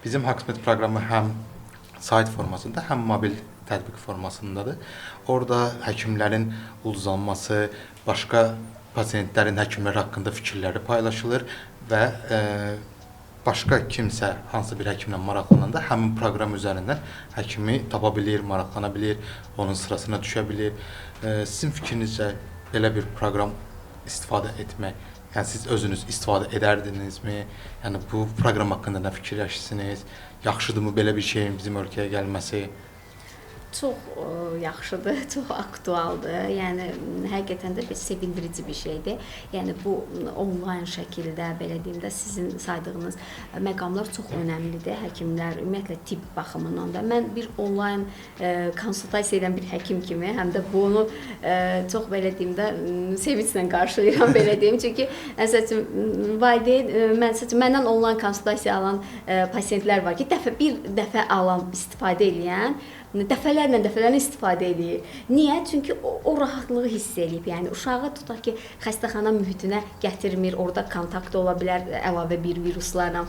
Bizim Haxmed proqramı həm sayt formasında, həm mobil tətbiq formasındadır. Orada həkimlərin uzanması, başqa pasientlərin həkimlər haqqında fikirləri paylaşılır və başqa kimsə hansı bir həkimlə maraqlananda həmin proqram üzərindən həkimi tapa bilir, maraqlana bilir, onun sırasına düşə bilir. Sizin fikrinizcə belə bir proqram istifadə etmək, yəni siz özünüz istifadə edərdinizmi? Yəni bu proqram haqqında nə fikirləşirsiniz? Yaxşıdırmı belə bir şeyin bizim ölkəyə gəlməsi? Çox yaxşıdır, çox aktualdır. Yəni həqiqətən də sevindirici bir şeydir. Yəni bu onlayn şəkildə belə deyim də sizin saydığınız məqamlar çox önəmlidir. Həkimlər ümumiyyətlə tibb baxımından da mən bir onlayn konsultasiya edən bir həkim kimi həm də bunu çox belə deyim də sevinclə qarşılayıram belə deyim. Çünki məsələn valideyn məndən onlayn konsultasiya alan pasientlər var ki, bir dəfə alan, istifadə edən dəfələrlə istifadə edir. Niyə? Çünki o rahatlığı hiss eləyib. Yəni uşağı tutaq ki, xəstəxana mühitinə gətirmir, orada kontakt ola bilər əlavə bir viruslarla.